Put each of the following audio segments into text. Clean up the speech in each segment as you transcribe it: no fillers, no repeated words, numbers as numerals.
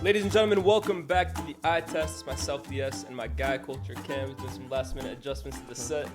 Ladies and gentlemen, welcome back to the eye test. It's myself, Lyés, and my guy, CultureCams, doing some last minute adjustments to the set.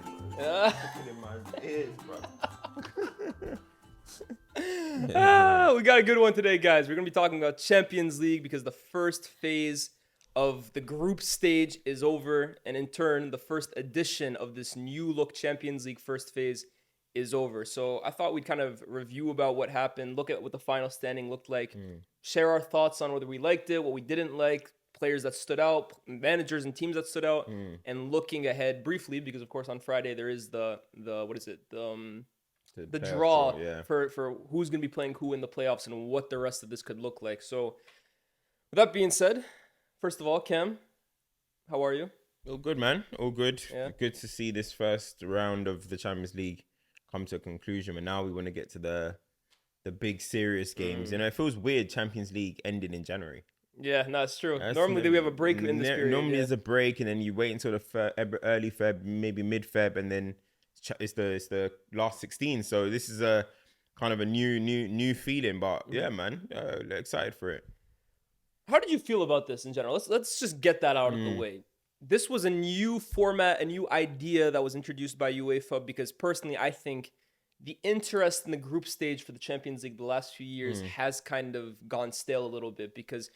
We got a good one today, guys. We're going to be talking about Champions League because the first phase of the group stage is over, and in turn, the first edition of this new look Champions League first phase is over. So I thought we'd kind of review about what happened, look at what the final standing looked like, share our thoughts on whether we liked it, what we didn't like, players that stood out, managers and teams that stood out, and looking ahead briefly because of course on Friday there is the draw for who's going to be playing who in the playoffs and what the rest of this could look like. So with that being said, first of all, Cam, how are you? All good, man. All good. Yeah. Good to see this first round of the Champions League come to a conclusion. And now we want to get to the big serious games. You know, it feels weird Champions League ending in January. Yeah, no, it's true. Normally we have a break in this period. Normally there's a break and then you wait until the early Feb, maybe mid-Feb, and then it's the last 16. So this is a kind of a new feeling. But yeah, man, excited for it. How did you feel about this in general? Let's just get that out of the way. This was a new format, a new idea that was introduced by UEFA because personally I think the interest in the group stage for the Champions League the last few years has kind of gone stale a little bit because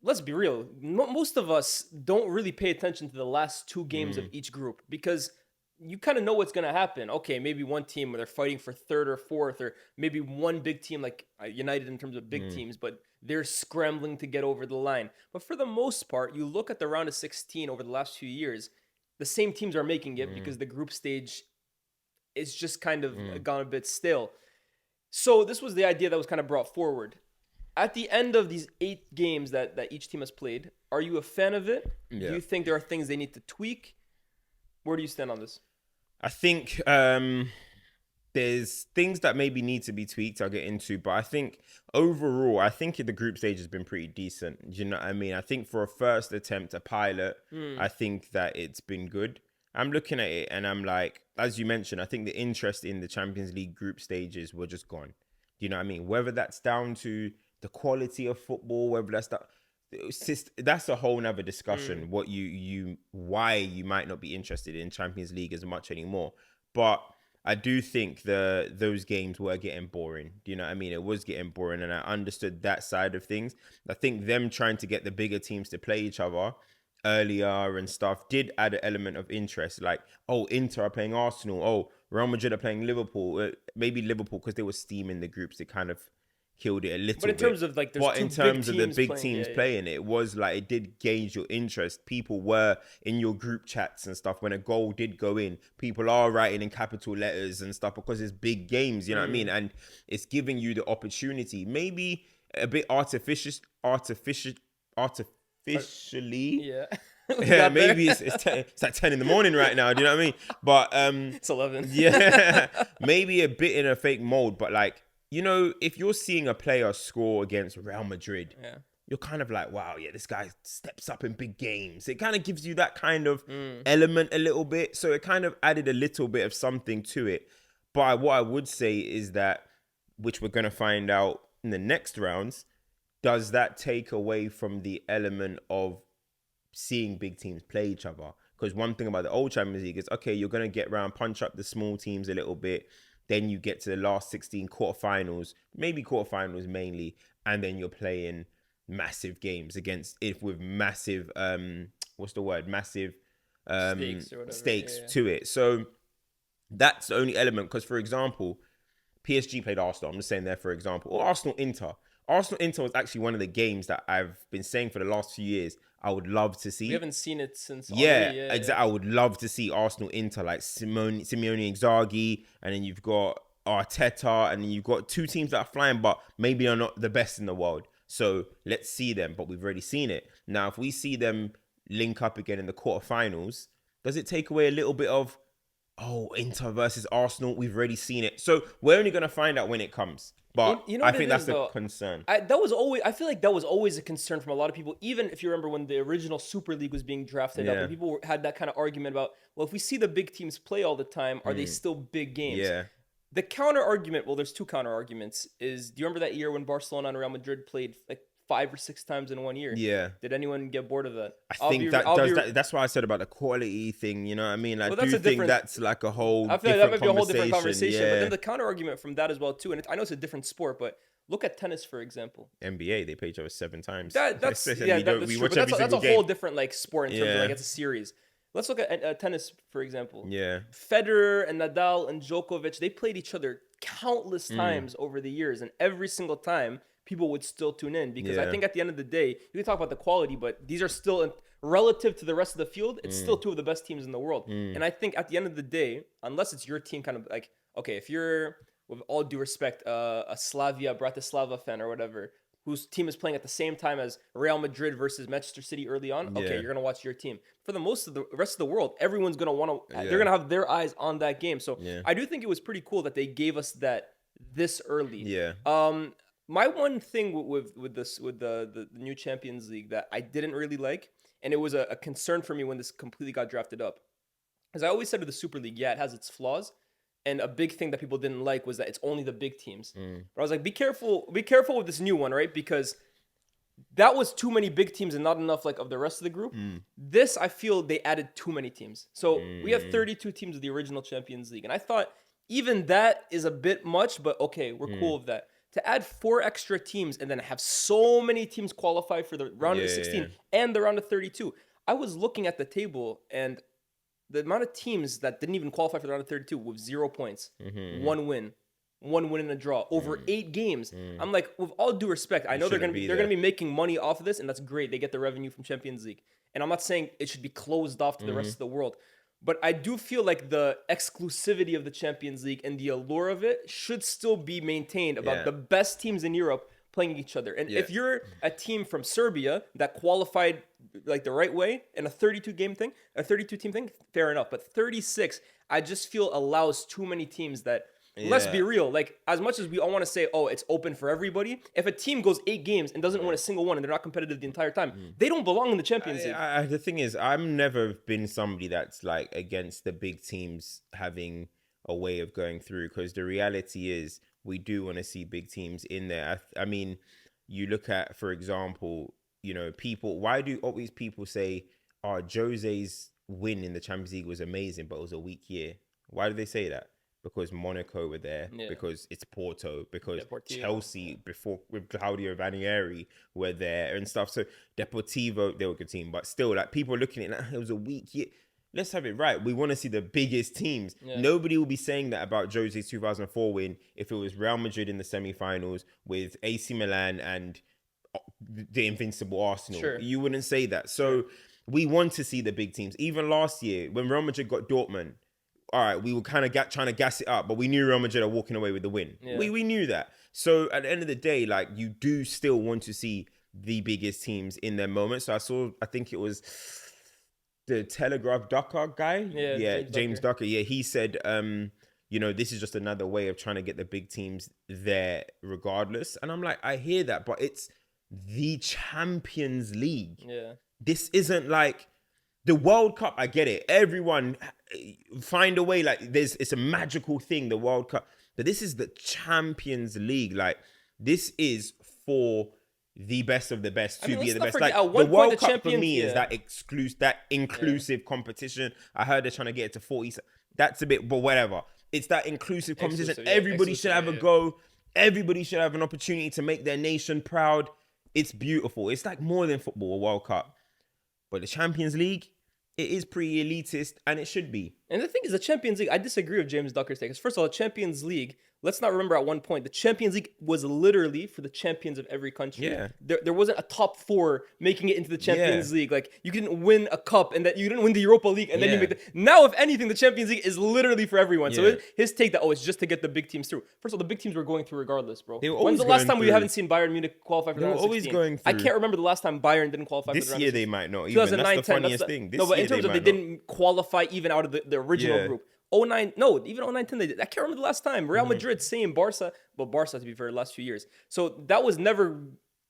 let's be real, most of us don't really pay attention to the last two games of each group because you kind of know what's going to happen. Okay, maybe one team where they're fighting for third or fourth, or maybe one big team like United in terms of big teams, but they're scrambling to get over the line. But for the most part, you look at the round of 16 over the last few years, the same teams are making it because the group stage is just kind of gone a bit stale. So this was the idea that was kind of brought forward. At the end of these 8 games that each team has played, are you a fan of it? Yeah. Do you think there are things they need to tweak? Where do you stand on this? I think there's things that maybe need to be tweaked I'll get into, but I think overall, I think the group stage has been pretty decent. You know what I mean? I think for a first attempt, a pilot, I think that it's been good. I'm looking at it and I'm like, as you mentioned, I think the interest in the Champions League group stages were just gone. Do you know what I mean? Whether that's down to the quality of football, whether that's a whole nother discussion. What why you might not be interested in Champions League as much anymore. But I do think those games were getting boring. Do you know what I mean? It was getting boring, and I understood that side of things. I think them trying to get the bigger teams to play each other earlier and stuff did add an element of interest. Like, Inter are playing Arsenal. Real Madrid are playing Liverpool. Maybe Liverpool because they were steaming the groups. It kind of killed it a little bit. But in terms of like, the big teams playing, it was like it did gauge your interest. People were in your group chats and stuff when a goal did go in. People are writing in capital letters and stuff because it's big games. You know what I mean? And it's giving you the opportunity, maybe a bit artificially. Yeah. Yeah, maybe it's like 10 in the morning right now. Do you know what I mean? But it's 11. Yeah, maybe a bit in a fake mode, but like, you know, if you're seeing a player score against Real Madrid, you're kind of like, wow, yeah, this guy steps up in big games. It kind of gives you that kind of element a little bit. So it kind of added a little bit of something to it. But what I would say is that, which we're going to find out in the next rounds, does that take away from the element of seeing big teams play each other? Because one thing about the old Champions League is, okay, you're going to get round, punch up the small teams a little bit. Then you get to the last 16 quarterfinals, maybe quarterfinals mainly, and then you're playing massive games with massive, massive stakes to it. So that's the only element. Because, for example, PSG played Arsenal. I'm just saying there, for example, or Arsenal-Inter. Arsenal-Inter was actually one of the games that I've been saying for the last few years I would love to see. We haven't seen it since. Exactly. I would love to see Arsenal-Inter, like Simeone Inzaghi, and then you've got Arteta, and then you've got two teams that are flying, but maybe are not the best in the world. So let's see them, but we've already seen it. Now, if we see them link up again in the quarterfinals, does it take away a little bit of, Inter versus Arsenal? We've already seen it. So we're only going to find out when it comes. But I think that's the concern. I feel like that was always a concern from a lot of people. Even if you remember when the original Super League was being drafted up, and people had that kind of argument about, well, if we see the big teams play all the time, are they still big games? Yeah. The counter argument, well, there's two counter arguments. Do you remember that year when Barcelona and Real Madrid played like 5 or 6 times in 1 year. Yeah. Did anyone get bored of that? I think that's why I said about the quality thing, you know what I mean? I do think that's like a whole I feel like that might be a whole different conversation. Yeah. But then the counter argument from that as well too, and I know it's a different sport, but look at tennis, for example. NBA, they played each other 7 times. That's true. But that's a whole different like sport in terms of like it's a series. Let's look at tennis, for example. Yeah. Federer and Nadal and Djokovic, they played each other countless times over the years, and every single time people would still tune in because I think at the end of the day, you can talk about the quality, but these are still relative to the rest of the field, it's still 2 of the best teams in the world. And I think at the end of the day, unless it's your team, kind of like, okay, if you're, with all due respect, a Slavia Bratislava fan or whatever, whose team is playing at the same time as Real Madrid versus Manchester City early on, okay, you're going to watch your team. For the most of the rest of the world, everyone's going to want to, they're going to have their eyes on that game. So I do think it was pretty cool that they gave us that this early. Yeah. My one thing with the new Champions League that I didn't really like, and it was a concern for me when this completely got drafted up, as I always said with the Super League, it has its flaws. And a big thing that people didn't like was that it's only the big teams. But I was like, be careful with this new one, right? Because that was too many big teams and not enough like of the rest of the group. This, I feel they added too many teams. So we have 32 teams of the original Champions League. And I thought even that is a bit much, but okay, we're cool with that. To add 4 extra teams and then have so many teams qualify for the round of 16 and the round of 32. I was looking at the table and the amount of teams that didn't even qualify for the round of 32 with 0 points, 1 win and a draw over 8 games. I'm like, with all due respect, I know they're gonna be making money off of this, and that's great. They get the revenue from Champions League, and I'm not saying it should be closed off to the rest of the world, but I do feel like the exclusivity of the Champions League and the allure of it should still be maintained about the best teams in Europe playing each other. And if you're a team from Serbia that qualified like the right way in a 32 team thing, fair enough. But 36, I just feel allows too many teams that, let's be real, like as much as we all want to say, oh, it's open for everybody, if a team goes 8 games and doesn't win a single one and they're not competitive the entire time, they don't belong in the Champions League. The thing is, I've never been somebody that's like against the big teams having a way of going through, because the reality is we do want to see big teams in there. I mean, you look at, for example, you know, why do always people say, oh, Jose's win in the Champions League was amazing, but it was a weak year? Why do they say that? Because Monaco were there, because it's Porto, because Chelsea before with Claudio Ranieri were there and stuff. So Deportivo, they were a good team, but still, like people are looking at it, it was a weak year. Let's have it right. We want to see the biggest teams. Nobody will be saying that about Jose's 2004 win if it was Real Madrid in the semi-finals with AC Milan and the invincible Arsenal. You wouldn't say that. So we want to see the big teams. Even last year, when Real Madrid got Dortmund, all right, we were kind of trying to gas it up, but we knew Real Madrid are walking away with the win. We knew that. So at the end of the day, like, you do still want to see the biggest teams in their moment. So I think it was the Telegraph Ducker guy. James Ducker. Yeah, he said, you know, this is just another way of trying to get the big teams there regardless. And I'm like, I hear that, but it's the Champions League. This isn't like the World Cup. I get it. Everyone find a way. Like, it's a magical thing, the World Cup. But this is the Champions League. Like, this is for the best of the best to be the best. Like, the World Cup for me is that inclusive competition. I heard they're trying to get it to 40. That's a bit, but whatever. It's that inclusive competition. Everybody should have a go. Everybody should have an opportunity to make their nation proud. It's beautiful. It's like more than football, a World Cup. But the Champions League, it is pretty elitist, and it should be. And the thing is, the Champions League, I disagree with James Ducker's take. First of all, the Champions League, let's not remember at one point, the Champions League was literally for the champions of every country. There wasn't a top 4 making it into the Champions League. Like, you didn't win a cup, and that you didn't win the Europa League, and then you make now, if anything, the Champions League is literally for everyone. So his take that, it's just to get the big teams through. First of all, the big teams were going through regardless, bro. When's the last time we haven't seen Bayern Munich qualify for the round of 16? Going through. I can't remember the last time Bayern didn't qualify for the round of 16. This year they might not even. That's the funniest thing. No, but in terms of they didn't qualify even out of the original group. 09, no, even 09-10 they did. I can't remember the last time. Real Madrid, same. Barca, but Barca to be fair, the last few years. So that was never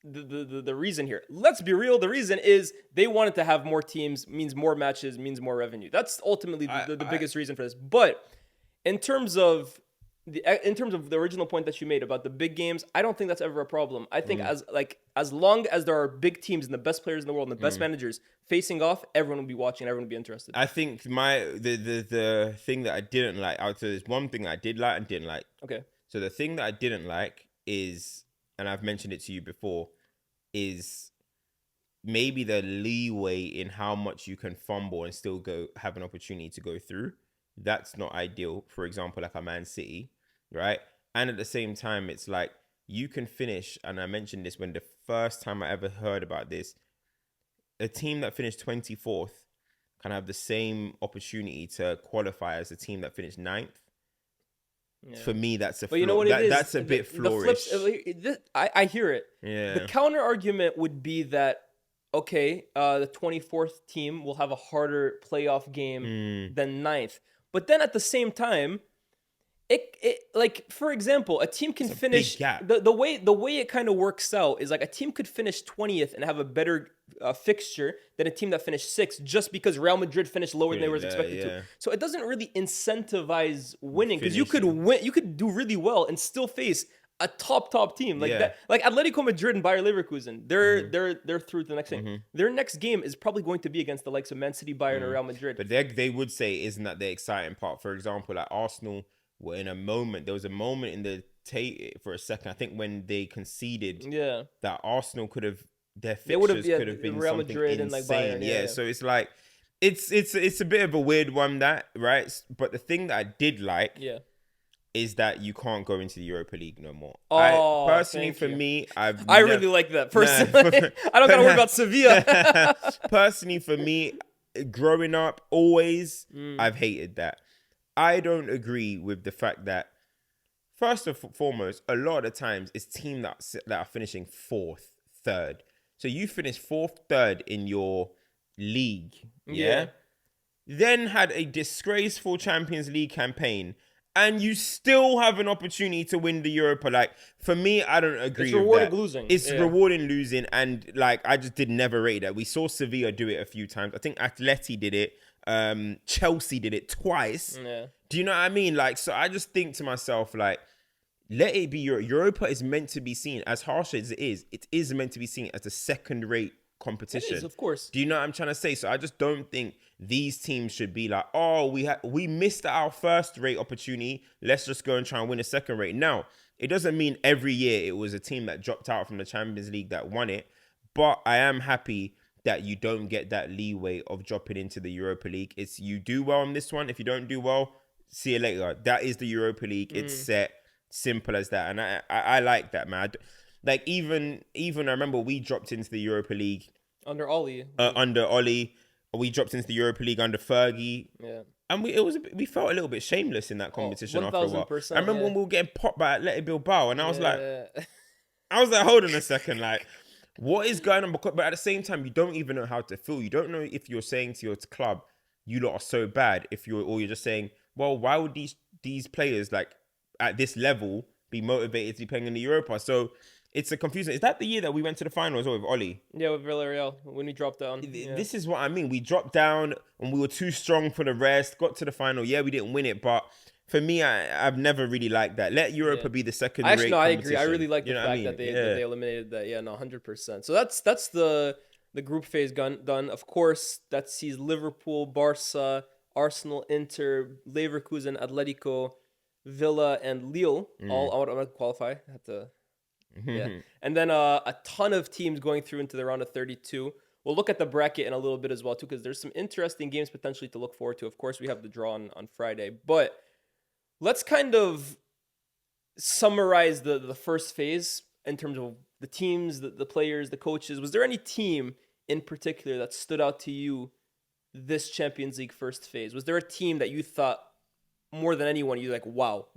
the reason here. Let's be real. The reason is they wanted to have more teams, means more matches, means more revenue. That's ultimately the biggest reason for this. But in terms of in terms of the original point that you made about the big games, I don't think that's ever a problem. I think as long as there are big teams and the best players in the world and the best managers facing off, everyone will be watching, everyone will be interested. I think the thing that I didn't like, there's one thing I did like and didn't like. Okay. So the thing that I didn't like is, and I've mentioned it to you before, is maybe the leeway in how much you can fumble and still have an opportunity to go through. That's not ideal. For example, like a Man City, right? And at the same time, it's like you can finish, and I mentioned this when the first time I ever heard about this, a team that finished 24th can have the same opportunity to qualify as a team that finished 9th. Yeah. For me, that's a but you know what it is? That's a bit flourish. I hear it. Yeah. The counter argument would be that, okay, the 24th team will have a harder playoff game than 9th. But then at the same time, it like, for example, a team can finish the way it kind of works out is like a team could finish 20th and have a better fixture than a team that finished 6th just because Real Madrid finished lower than they were expected to. So it doesn't really incentivize winning because you could do really well and still face a top team like that, like Atletico Madrid and Bayer Leverkusen. They're through to the next thing. Their next game is probably going to be against the likes of Man City, Bayern, or Real Madrid. But they would say, isn't that the exciting part? For example, like Arsenal were in a moment. There was a moment in the for a second, I think, when they conceded. That Arsenal could have fixtures could have been Real Madrid and like Bayern. Yeah. So it's like it's a bit of a weird one, that, right? But the thing that I did like. Is that you can't go into the Europa League no more. Personally, for me, I really like that. Personally, I don't gotta worry about Sevilla. Personally, for me, growing up, always, I've hated that. I don't agree with the fact that, first and foremost, a lot of the times it's teams that are finishing 4th, 3rd. So you finish 4th, 3rd in your league, then had a disgraceful Champions League campaign, and you still have an opportunity to win the Europa. Like, for me, I don't agree with that. It's rewarding losing. It's rewarding losing. And, like, I just never rate that. We saw Sevilla do it a few times. I think Atleti did it. Chelsea did it twice. Do you know what I mean? Like, so I just think to myself, like, let it be Europa is meant to be seen, as harsh as it is meant to be seen as a second-rate competition. It is, of course. Do you know what I'm trying to say? So I just don't think these teams should be like, oh, we missed our first-rate opportunity. Let's just go and try and win a second-rate. Now, it doesn't mean every year it was a team that dropped out from the Champions League that won it, but I am happy that you don't get that leeway of dropping into the Europa League. It's you do well on this one. If you don't do well, see you later. That is the Europa League. It's set. Simple as that. And I like that, man. Like, even I remember we dropped into the Europa League under Ollie. We dropped into the Europa League under Fergie. Yeah. And we felt a little bit shameless in that competition after a while. I remember when we were getting popped by Athletic Bilbao, and I was like, hold on a second, like, what is going on? But at the same time, you don't even know how to feel. You don't know if you're saying to your club, you lot are so bad, or you're just saying, well, why would these players, like, at this level be motivated to be playing in the Europa? So it's a confusion. Is that the year that we went to the final as well with Ollie? Yeah, with Villarreal, when we dropped down. This is what I mean. We dropped down and we were too strong for the rest. Got to the final. Yeah, we didn't win it, but for me, I've never really liked that. Let Europa be the second rate competition. I agree. I really like the fact that they eliminated that. Yeah, no, 100%. So that's the group phase done. Of course, that sees Liverpool, Barca, Arsenal, Inter, Leverkusen, Atletico, Villa, and Lille all automatically qualify. And then a ton of teams going through into the round of 32. We'll look at the bracket in a little bit as well too, because there's some interesting games potentially to look forward to. Of course, we have the draw on Friday, but let's kind of summarize the first phase in terms of the teams, the players, the coaches. Was there any team in particular that stood out to you this Champions League first phase? Was there a team that you thought more than anyone, you're like, wow?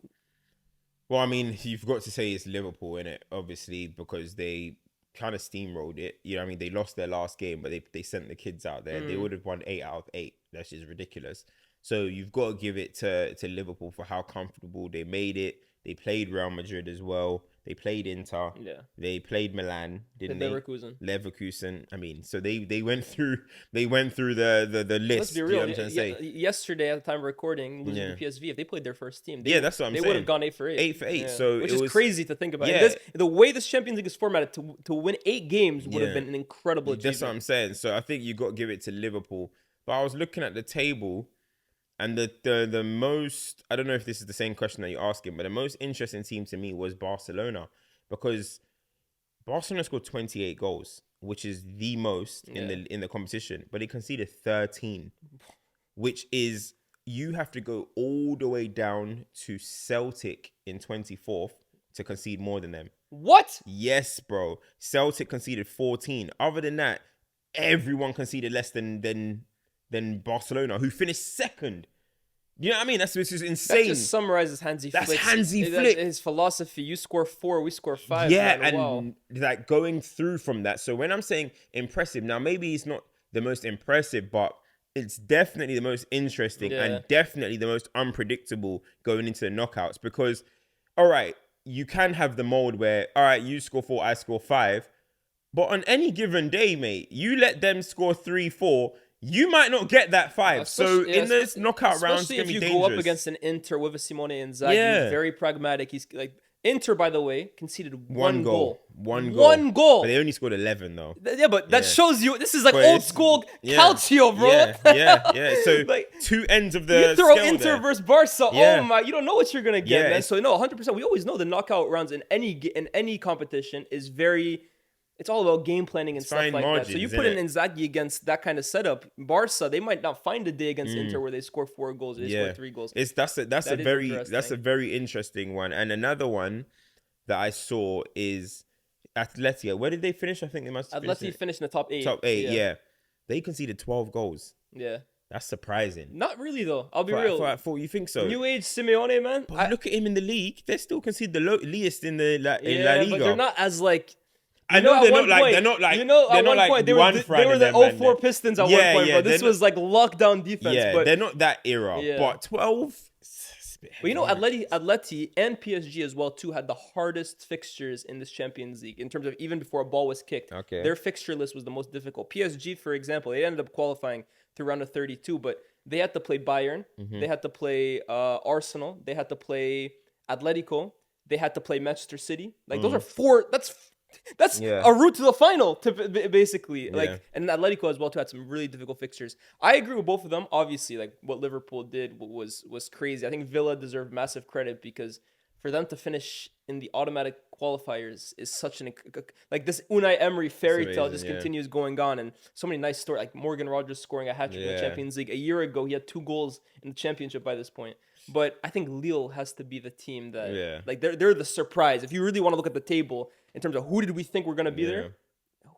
Well, I mean, you've got to say it's Liverpool, innit? Obviously, because they kind of steamrolled it. You know what I mean? They lost their last game, but they sent the kids out there. They would have won 8 out of 8. That's just ridiculous. So you've got to give it to Liverpool for how comfortable they made it. They played Real Madrid as well. They played Inter. Yeah. They played Milan, didn't they? Leverkusen. I mean, so they went through the list. Let's be real. You know what I'm trying to say? Yesterday, at the time of recording, losing to PSV, if they played their first team, that's what I'm saying. They would have gone 8 for 8. 8 for 8. So which is crazy to think about. Yeah. The way this Champions League is formatted, to win 8 games would have been an incredible achievement. That's what I'm saying. So I think you got to give it to Liverpool. But I was looking at the table. And the most, I don't know if this is the same question that you're asking, but the most interesting team to me was Barcelona, because Barcelona scored 28 goals, which is the most in the competition, but they conceded 13, which is, you have to go all the way down to Celtic in 24th to concede more than them. What? Yes, bro. Celtic conceded 14. Other than that, everyone conceded less than Barcelona, who finished second. You know what I mean? Which is insane. That just summarizes Hansi Flick. That's Hansi Flick. His philosophy. You score 4, we score 5. Yeah, and like going through from that. So when I'm saying impressive, now maybe it's not the most impressive, but it's definitely the most interesting and definitely the most unpredictable going into the knockouts. Because, all right, you can have the mold where, all right, you score 4, I score 5. But on any given day, mate, you let them score 3, 4, you might not get that 5. So in this knockout round, it's going to be dangerous. Especially if you go up against an Inter with a Simone Inzaghi, he's very pragmatic. He's like, Inter, by the way, conceded one goal. One goal. But they only scored 11, though. Yeah, but that shows you, this is like old school Calcio, bro. Yeah. So like, 2 ends of the you throw scale Inter there. Versus Barca, oh my, you don't know what you're going to get, man. So no, 100%. We always know the knockout rounds in any competition is very... It's all about game planning and stuff like that. So you put in Inzaghi against that kind of setup, Barca, they might not find a day against Inter where they score 4 goals, they score 3 goals. That's a very interesting one. And another one that I saw is Atleti. Where did they finish? I think they must have finished in the top 8. Top 8, yeah. They conceded 12 goals. Yeah. That's surprising. Not really, though. I'll be real. You think so? New age Simeone, man. But look at him in the league. They still concede the Lyés in La Liga. But they're not as like... I know they're not like you know, at one point they were the 04 Pistons at one point, but this was like lockdown defense. Yeah, but they're not that era. But 12. But you know, Atleti and PSG as well too had the hardest fixtures in this Champions League in terms of even before a ball was kicked. Okay. Their fixture list was the most difficult. PSG, for example, they ended up qualifying through round of 32, but they had to play Bayern, they had to play Arsenal, they had to play Atletico, they had to play Manchester City. Like those are 4. That's a route to the final, basically. And Atletico as well too had some really difficult fixtures. I agree with both of them. Obviously, like what Liverpool did was crazy. I think Villa deserved massive credit because for them to finish in the automatic qualifiers is such like this Unai Emery fairy tale just continues going on, and so many nice stories. Like Morgan Rogers scoring a hat trick in the Champions League a year ago. He had 2 goals in the championship by this point. But I think Lille has to be the team that like they're the surprise. If you really want to look at the table in terms of who did we think were going to be there,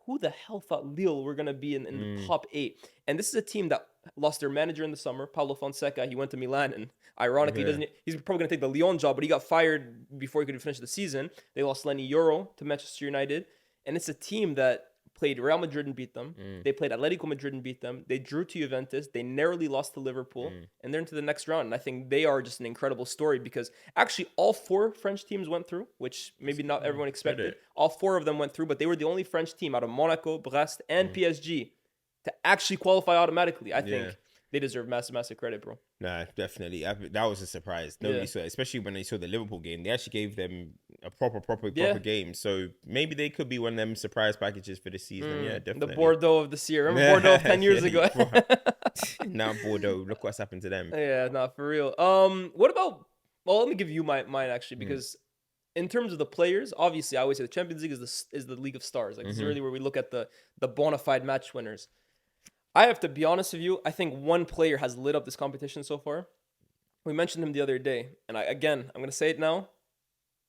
who the hell thought Lille were going to be in the top 8? And this is a team that lost their manager in the summer, Paulo Fonseca. He went to Milan, and ironically, he's probably going to take the Lyon job, but he got fired before he could finish the season. They lost Lenny Yoro to Manchester United, and it's a team that played Real Madrid and beat them. They played Atletico Madrid and beat them. They drew to Juventus. They narrowly lost to Liverpool, and they're into the next round. And I think they are just an incredible story because actually all 4 French teams went through, which maybe not everyone expected. All 4 of them went through, but they were the only French team out of Monaco, Brest, and PSG to actually qualify automatically. I think they deserve massive credit, bro. Nah, definitely. That was a surprise. Nobody saw it, especially when they saw the Liverpool game. They actually gave them a proper game. So maybe they could be one of them surprise packages for this season. Yeah, definitely. The Bordeaux of this year. Remember Bordeaux 10 years ago? Now Bordeaux, look what's happened to them. Yeah, not for real. What about... Well, let me give you mine actually, because in terms of the players, obviously I always say the Champions League is the League of Stars. Like this is really where we look at the bona fide match winners. I have to be honest with you. I think one player has lit up this competition so far. We mentioned him the other day. And I'm going to say it now.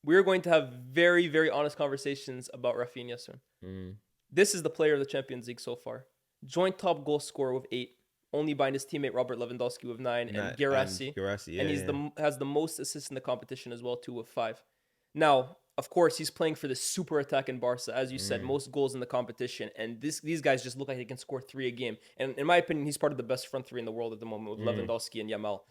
We're going to have very, very honest conversations about Rafinha soon. This is the player of the Champions League so far. Joint top goal scorer with 8. Only behind his teammate Robert Lewandowski with 9. And Guirassy. And he's has the most assists in the competition as well too with 5. Now, of course, he's playing for the super attack in Barca. As you said, most goals in the competition. And these guys just look like they can score 3 a game. And in my opinion, he's part of the best front 3 in the world at the moment with Lewandowski and Yamal.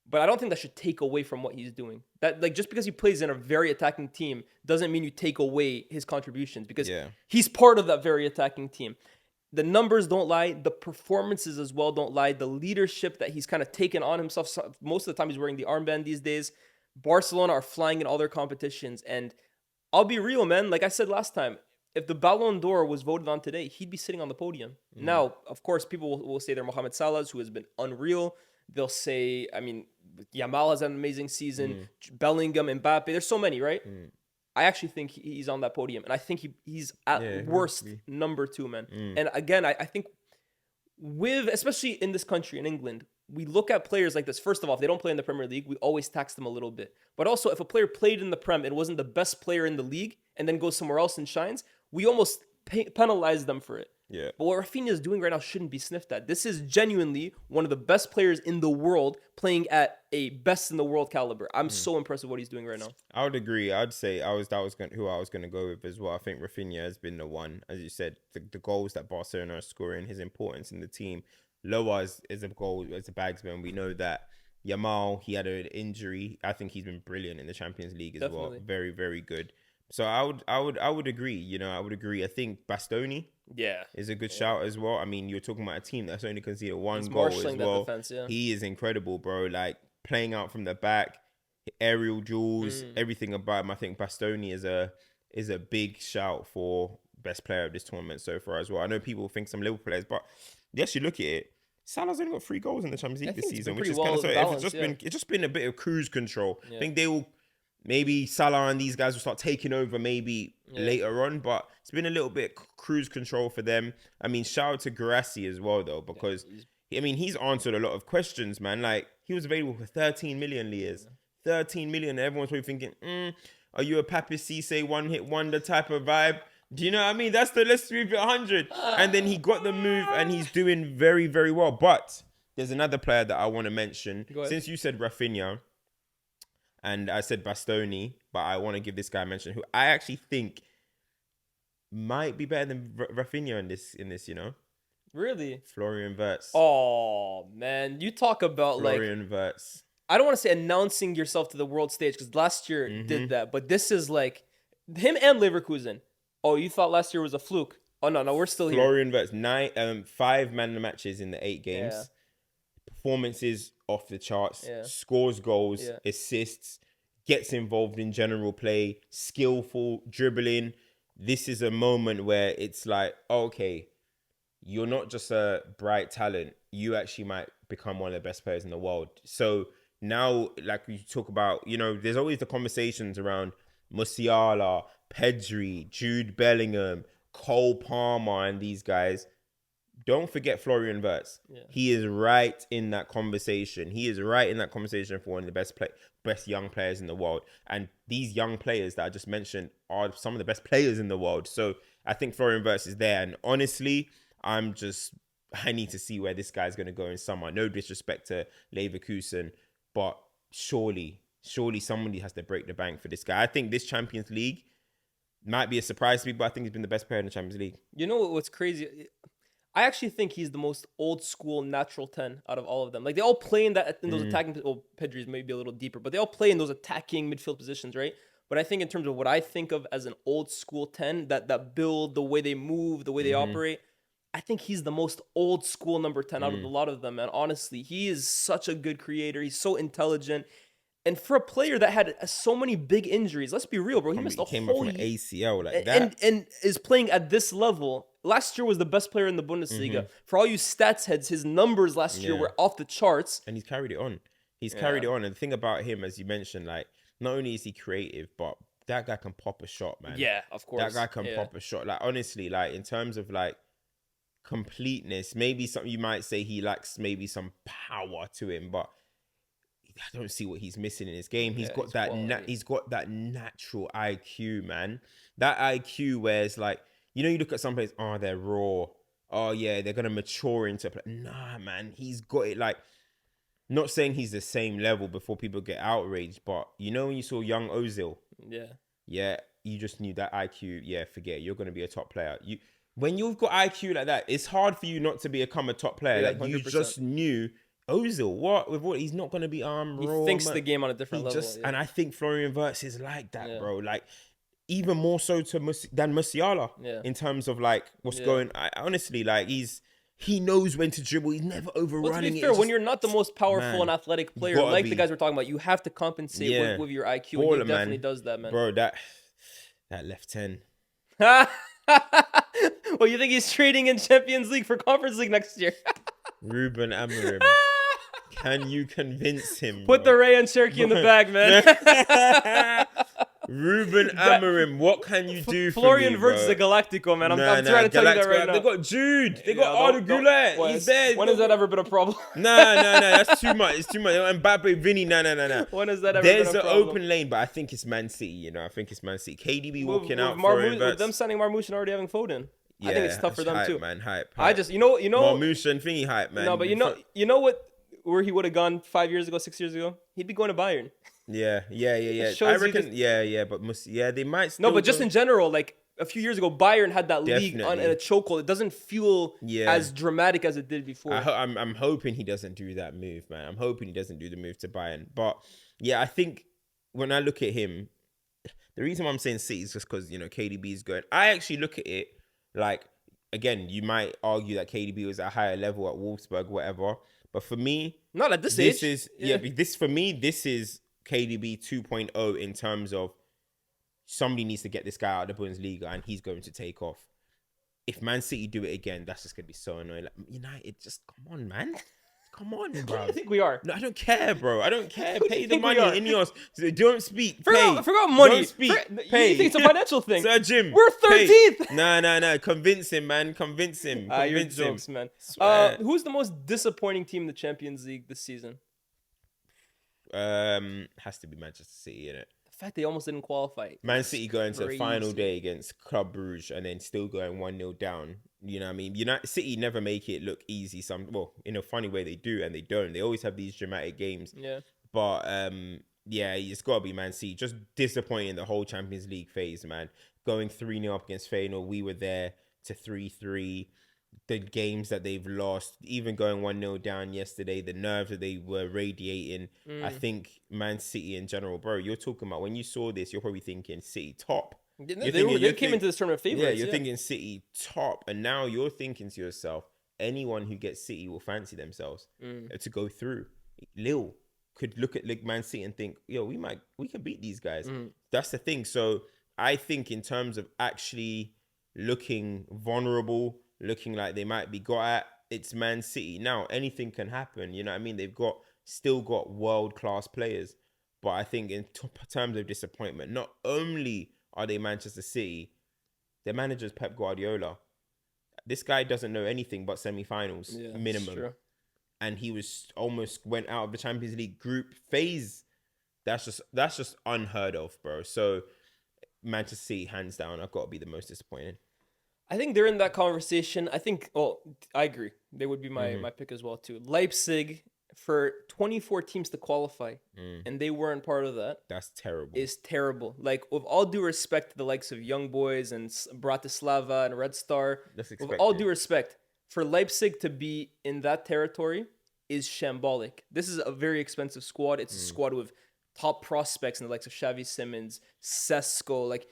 But I don't think that should take away from what he's doing. That like just because he plays in a very attacking team doesn't mean you take away his contributions because he's part of that very attacking team. The numbers don't lie. The performances as well don't lie. The leadership that he's kind of taken on himself. Most of the time he's wearing the armband these days. Barcelona are flying in all their competitions. And I'll be real, man. Like I said last time, if the Ballon d'Or was voted on today, he'd be sitting on the podium. Now, of course, people will say they're Mohamed Salah's, who has been unreal. They'll say, I mean, Yamal has an amazing season. Bellingham, Mbappe. There's so many, right? I actually think he's on that podium. And I think he's at worst number 2, man. And again, I think especially in this country, in England, we look at players like this. First of all, if they don't play in the Premier League, we always tax them a little bit. But also, if a player played in the Prem and wasn't the best player in the league and then goes somewhere else and shines, we almost penalize them for it. Yeah. But what Rafinha is doing right now shouldn't be sniffed at. This is genuinely one of the best players in the world playing at a best in the world caliber. I'm so impressed with what he's doing right now. I would agree. I'd say who I was going to go with as well. I think Rafinha has been the one, as you said, the goals that Barcelona are scoring, his importance in the team. Loa is a goal, as a bagsman. We know that. Yamal, he had an injury. I think he's been brilliant in the Champions League as well. Very, very good. So I would agree. You know, I would agree. I think Bastoni is a good shout as well. I mean, you're talking about a team that's only conceded one goal as well. Defense, He is incredible, bro. Like playing out from the back, aerial duels, everything about him. I think Bastoni is a big shout for best player of this tournament so far as well. I know people think some Liverpool players, but yes, you look at it. Salah's only got 3 goals in the Champions League this season, which is kind of so. It's just been a bit of cruise control. I think they will. Maybe Salah and these guys will start taking over later on, but it's been a little bit cruise control for them. I mean, shout out to Guirassy as well, though, because, he's answered a lot of questions, man. Like, he was available for 13 million, Lyés. 13 million. Everyone's probably thinking, are you a Papi Cisse one-hit wonder type of vibe? Do you know what I mean? That's the let's move it 100. And then he got the move, and he's doing very, very well. But there's another player that I want to mention. Since you said Rafinha, and I said Bastoni, but I want to give this guy a mention who I actually think might be better than Rafinha in this, you know? Really? Florian Wirtz. Oh, man. You talk about Florian Wirtz. I don't want to say announcing yourself to the world stage because last year did that, but this is like him and Leverkusen. Oh, you thought last year was a fluke? Oh, no, we're still here. Florian Wirtz, 5 man matches in the 8 games. Yeah. Performances off the charts, scores goals, assists, gets involved in general play, skillful, dribbling. This is a moment where it's like, okay, you're not just a bright talent. You actually might become one of the best players in the world. So now, like we talk about, you know, there's always the conversations around Musiala, Pedri, Jude Bellingham, Cole Palmer, and these guys. Don't forget Florian Wirtz. He is right in that conversation. He is right in that conversation for one of the best young players in the world. And these young players that I just mentioned are some of the best players in the world. So I think Florian Wirtz is there. And honestly, I need to see where this guy's going to go in summer. No disrespect to Leverkusen, but surely somebody has to break the bank for this guy. I think this Champions League might be a surprise to me, but I think he's been the best player in the Champions League. You know what's crazy? I actually think he's the most old school natural 10 out of all of them. Like they all play in those attacking. Well, Pedri's maybe a little deeper, but they all play in those attacking midfield positions, right? But I think in terms of what I think of as an old school 10, that build, the way they move, the way they operate, I think he's the most old school number 10 out of a lot of them. And honestly, he is such a good creator. He's so intelligent. And for a player that had so many big injuries, let's be real, bro. He missed a came whole up from an ACL like that. And is playing at this level. Last year was the best player in the Bundesliga. For all you stats heads, his numbers last year were off the charts. And he's carried it on. Carried it on. And the thing about him, as you mentioned, like, not only is he creative, but that guy can pop a shot, man. Yeah, of course. That guy can pop a shot. Like, honestly, like, in terms of, like, completeness, maybe something you might say he lacks maybe some power to him, but I don't see what he's missing in his game. He's got that natural IQ, man. That IQ where it's like, you know, you look at some players, oh, they're raw. Oh, yeah, they're going to mature into play. Nah, man, he's got it. Like, not saying he's the same level before people get outraged, but you know when you saw young Ozil? Yeah, you just knew that IQ, forget it. You're going to be a top player. When you've got IQ like that, it's hard for you not to become a top player. Like, 100%. You just knew Ozil, what? With what? He's not going to be He raw. thinks the game on a different level. And I think Florian Wirtz is like that, bro. Like, even more so than Musiala in terms of like what's going. Honestly, like he knows when to dribble. He's never overrunning. Well, to be fair, when you're not the most powerful and athletic player, like the guys we're talking about, you have to compensate with your IQ. Baller, and he definitely does that, man. Bro, that left 10. Well, you think he's trading in Champions League for Conference League next year? Ruben Amorim. Can you convince him? Put the Ray and Cherokee in the bag, man. Ruben Amorim, what can you do for Florian me, Wirtz is a Galactico, man. I'm trying to tell you that right now. They got Jude. They got Arda Güler. He's there. When has that ever been a problem? No. That's too much. It's too much. Mbappe, Vinny, no. When has that ever been a problem? There's an open lane, but I think it's Man City, I think it's Man City. KDB walking out for with them signing Marmoush and already having Foden. Yeah, I think it's tough for them, too. Man, hype. I just, you know. Marmoush and thingy hype, man. No, but you know what? Where he would have gone 5 years ago, 6 years ago? He'd be going to Bayern. Yeah. I reckon, but they might still. No, but just in general, like a few years ago, Bayern had that league in a chokehold. It doesn't feel as dramatic as it did before. I'm hoping he doesn't do that move, man. I'm hoping he doesn't do the move to Bayern. But yeah, I think when I look at him, the reason why I'm saying City is just because, KDB is going. I actually look at it like, again, you might argue that KDB was at a higher level at Wolfsburg, whatever. But for me, not at this age. This is KDB 2.0 in terms of somebody needs to get this guy out of the Bundesliga and he's going to take off. If Man City do it again, that's just going to be so annoying. Like, United, just come on, man. Come on, bro. I think we are. No, I don't care, bro. I don't care. Pay the money in yours. Don't speak. Forgot money. Don't speak. Pay. You think it's a financial thing? Sir Jim. We're 13th. No. Convince him, man. Convince him. You're jokes, man. Who's the most disappointing team in the Champions League this season? Has to be Manchester City, innit? The fact they almost didn't qualify. Man City going to the final day against Club Brugge and then still going 1-0 down. You know what I mean? City never make it look easy. In a funny way they do and they don't. They always have these dramatic games. Yeah. But it's got to be Man City. Just disappointing the whole Champions League phase, man. Going 3-0 up against Feyenoord. We were there to 3-3. The games that they've lost, even going 1-0 down yesterday, the nerves that they were radiating. I think Man City in general, bro, you're talking about, when you saw this, you're probably thinking City top. They came into this tournament favorites. Yeah, you're thinking City top, and now you're thinking to yourself, anyone who gets City will fancy themselves to go through. Lille could look at Man City and think, yo, we can beat these guys. That's the thing. So I think in terms of actually looking vulnerable, looking like they might be got at, it's Man City. Now, anything can happen. You know what I mean? They've still got world-class players. But I think in terms of disappointment, not only are they Manchester City, their manager's Pep Guardiola. This guy doesn't know anything but semi-finals, minimum. And he almost went out of the Champions League group phase. That's just unheard of, bro. So Manchester City, hands down, have got to be the most disappointing. I think they're in that conversation. I agree. They would be my pick as well, too. Leipzig, for 24 teams to qualify, and they weren't part of that. That's terrible. It's terrible. Like, with all due respect to the likes of Young Boys and Bratislava and Red Star, with all due respect, for Leipzig to be in that territory is shambolic. This is a very expensive squad. It's a squad with top prospects in the likes of Xavi Simons, Sesko. Like,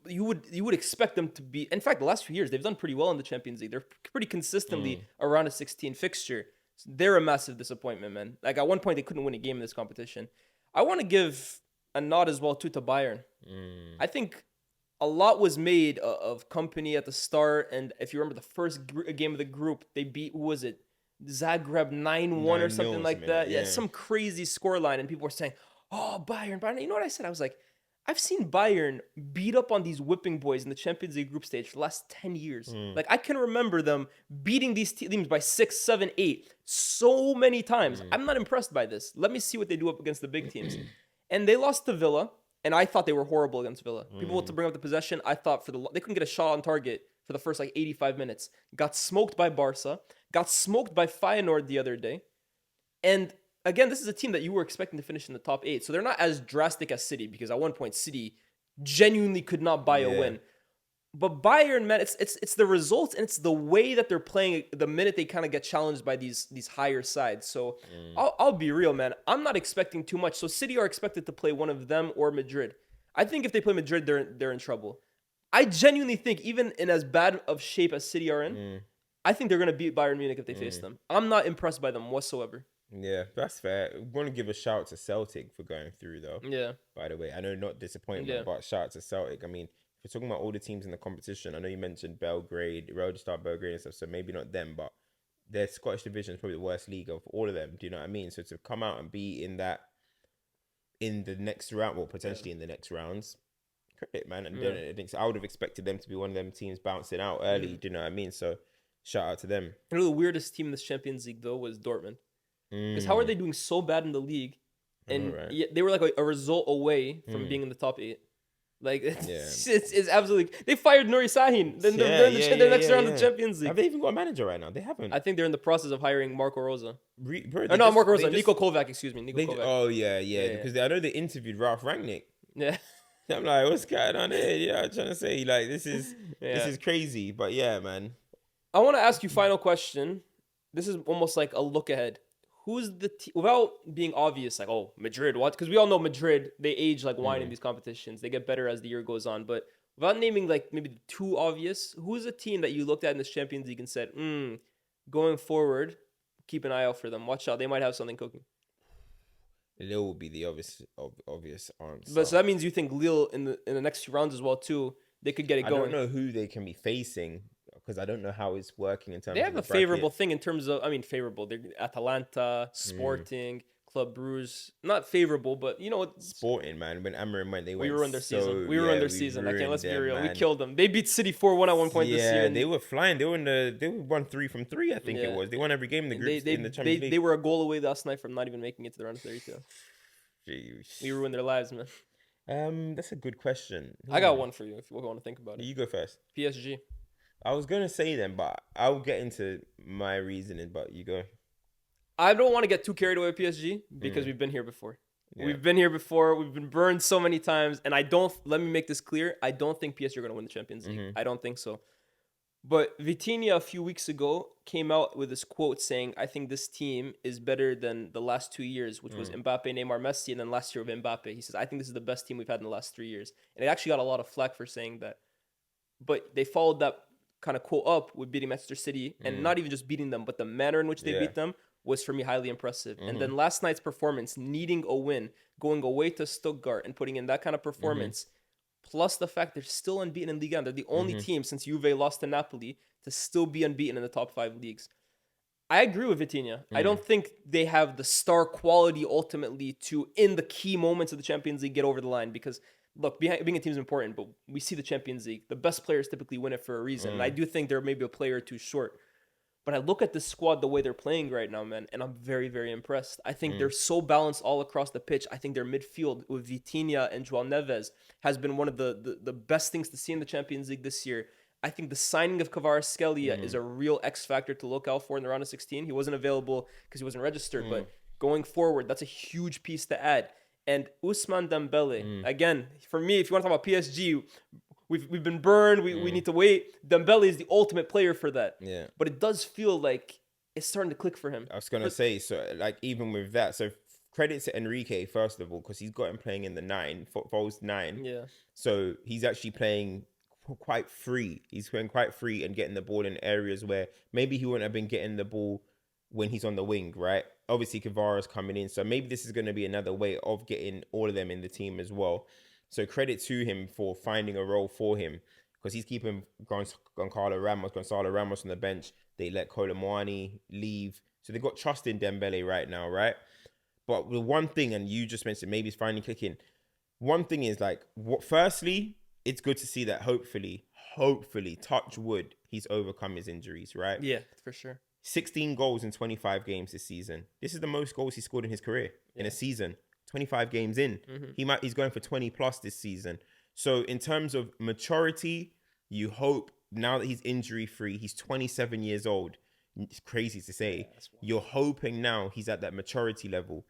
you would expect them to be. In fact, the last few years they've done pretty well in the Champions League. They're pretty consistently around a 16 fixture. So they're a massive disappointment, man. Like, at one point they couldn't win a game in this competition. I want to give a nod as well too to Bayern. I think a lot was made of Company at the start, and if you remember the first game of the group, they beat, who was it? Zagreb 9-1 or something like that. Yeah, some crazy scoreline, and people were saying, "Oh, Bayern." You know what I said? I was like, I've seen Bayern beat up on these whipping boys in the Champions League group stage for the last 10 years. Like, I can remember them beating these teams by 6, 7, 8 so many times. I'm not impressed by this. Let me see what they do up against the big teams. And they lost to Villa, and I thought they were horrible against Villa. People want to bring up the possession. I thought they couldn't get a shot on target for the first 85 minutes. Got smoked by Barca. Got smoked by Feyenoord the other day. And again, this is a team that you were expecting to finish in the top 8. So they're not as drastic as City, because at one point City genuinely could not buy a win. But Bayern, man, it's the results and it's the way that they're playing the minute they kind of get challenged by these higher sides. So I'll be real, man. I'm not expecting too much. So City are expected to play one of them or Madrid. I think if they play Madrid, they're in trouble. I genuinely think even in as bad of shape as City are in, I think they're gonna beat Bayern Munich if they face them. I'm not impressed by them whatsoever. Yeah, that's fair. I want to give a shout out to Celtic for going through, though. Yeah. By the way, I know not disappointment, Yeah. but shout out to Celtic. I mean, if we're talking about all the teams in the competition, I know you mentioned Belgrade, Road Star Belgrade and stuff, so maybe not them, but their Scottish division is probably the worst league of all of them. Do you know what I mean? So to come out and be in the next round, well, potentially in the next rounds, credit, man. And then I think I would have expected them to be one of them teams bouncing out early. Do you know what I mean? So shout out to them. You know, the weirdest team in this Champions League though was Dortmund. Because how are they doing so bad in the league? And yet they were like a result away from being in the top 8. Like, it's absolutely... They fired Nuri Sahin. Then they're in the next round of the Champions League. Have they even got a manager right now? They haven't. I think they're in the process of hiring Marco Rosa. Marco Rosa. Niko Kovac, excuse me. Niko Kovac. Oh, yeah. Because I know they interviewed Ralph Rangnick. Yeah. I'm like, what's going on here? Yeah, I'm trying to say, like, this is crazy. But yeah, man. I want to ask you final question. This is almost like a look ahead. Who's the team, without being obvious, like, oh, Madrid, what? Because we all know Madrid, they age like wine in these competitions. They get better as the year goes on. But without naming, like, maybe too obvious, who's a team that you looked at in this Champions League and said, going forward, keep an eye out for them. Watch out. They might have something cooking. Lille will be the obvious answer. But so that means you think Lille in the next few rounds as well, too, they could get it going. I don't know who they can be facing, because I don't know how it's working in terms of they have the a favorable thing in terms of, favorable. They're Atalanta, Sporting, Club Brugge. Not favorable, but you know what? Sporting, man. When Amorim went, we ruined their season. We ruined their season. Let's be real. Man. We killed them. They beat City 4-1 at one point this year. Yeah, they were flying. They won 3 from 3, I think it was. They won every game in the group in the Champions League. They were a goal away last night from not even making it to the round of 32. Jeez. We ruined their lives, man. That's a good question. I got one for you if you want to think about it. You go first. PSG. I was going to say them, but I'll get into my reasoning, but you go. I don't want to get too carried away with PSG because we've been here before. Yeah. We've been here before. We've been burned so many times. And let me make this clear. I don't think PSG are going to win the Champions League. I don't think so. But Vitinha a few weeks ago came out with this quote saying, I think this team is better than the last 2 years, which was Mbappe, Neymar, Messi, and then last year with Mbappe. He says, I think this is the best team we've had in the last 3 years. And it actually got a lot of flack for saying that. But they followed that kind of quote up with beating Manchester City, and not even just beating them, but the manner in which they beat them was, for me, highly impressive. And then last night's performance, needing a win, going away to Stuttgart and putting in that kind of performance, plus the fact they're still unbeaten in Ligue 1. They're the only team since Juve lost to Napoli to still be unbeaten in the top 5 leagues. I agree with Vitinha. I don't think they have the star quality ultimately to, in the key moments of the Champions League, get over the line, because look, being a team is important, but we see the Champions League. The best players typically win it for a reason. And I do think they're maybe a player or two short. But I look at this squad the way they're playing right now, man, and I'm very, very impressed. I think they're so balanced all across the pitch. I think their midfield with Vitinha and João Neves has been one of the best things to see in the Champions League this year. I think the signing of Kvaratskhelia is a real X factor to look out for in the round of 16. He wasn't available because he wasn't registered, but going forward, that's a huge piece to add. And Ousmane Dembele, again, for me, if you want to talk about PSG, we've been burned. We need to wait. Dembele is the ultimate player for that. Yeah. But it does feel like it's starting to click for him. I was going to say, so like even with that, so credit to Enrique, first of all, because he's got him playing in the false 9. Yeah. So he's actually playing quite free. He's playing quite free and getting the ball in areas where maybe he wouldn't have been getting the ball when he's on the wing, right? Obviously, Kvara's coming in. So maybe this is going to be another way of getting all of them in the team as well. So credit to him for finding a role for him, because he's keeping Gonzalo Ramos on the bench. They let Colomwani leave. So they've got trust in Dembele right now, right? But the one thing, and you just mentioned maybe it's finally clicking. One thing is like, firstly, it's good to see that hopefully, touch wood, he's overcome his injuries, right? Yeah, for sure. 16 goals in 25 games this season. This is the most goals he scored in his career in a season. 25 games in. He's going for 20 plus this season. So in terms of maturity, you hope now that he's injury free, he's 27 years old. It's crazy to say. You're hoping now he's at that maturity level.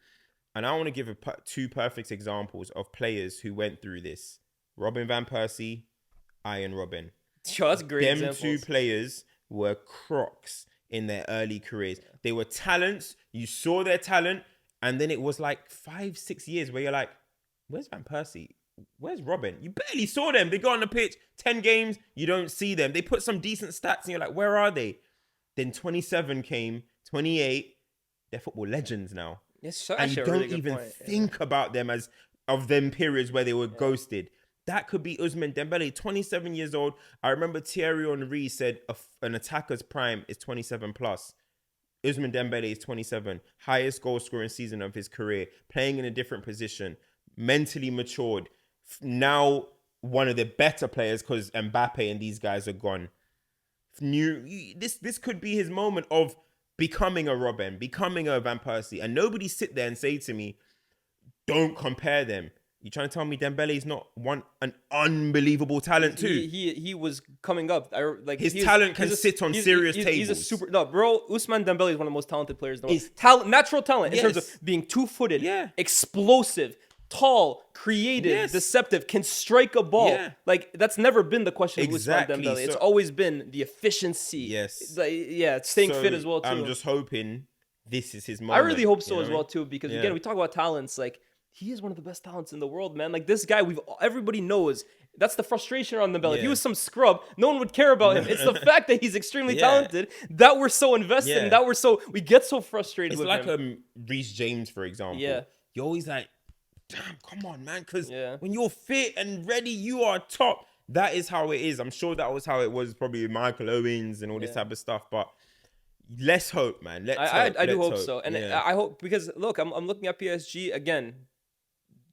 And I want to give 2 perfect examples of players who went through this. Robin van Persie, Iron Robin. Yo, that's great Them examples. two players were crocs in their early careers. They were talents. You saw their talent. And then it was like 5-6 years where you're like, where's Van Persie? Where's Robin? You barely saw them. They got on the pitch, 10 games, you don't see them. They put some decent stats and you're like, where are they? Then 27 came, 28. They're football legends now. Yes, and you don't really even think about them as of them periods where they were ghosted. That could be Ousmane Dembele, 27 years old. I remember Thierry Henry said an attacker's prime is 27 plus. Ousmane Dembele is 27, highest goal scoring season of his career, playing in a different position, mentally matured. Now one of the better players because Mbappe and these guys are gone. This could be his moment of becoming a Robin, becoming a Van Persie, and nobody sit there and say to me, "Don't compare them." You trying to tell me Dembele is not an unbelievable talent too? He was coming up. His talent can sit on serious tables. He's a super bro. Ousmane Dembele is one of the most talented players in the world. Natural talent in terms of being two-footed, explosive, tall, creative, deceptive, can strike a ball. Yeah. Like that's never been the question with Ousmane Dembele. It's always been the efficiency. Yes. Staying fit as well too. I'm just hoping this is his moment. I really hope so as well too, because again, we talk about talents like. He is one of the best talents in the world, man. Like this guy, everybody knows. That's the frustration on Dembele. If he was some scrub, no one would care about him. It's the fact that he's extremely talented that we're so invested and that we get so frustrated with him. It's like Reece James, for example. Yeah. You're always like, damn, come on, man. Because when you're fit and ready, you are top. That is how it is. I'm sure that was how it was probably with Michael Owens and all this type of stuff. But let's hope, man. I do hope so. And I hope, because look, I'm looking at PSG again.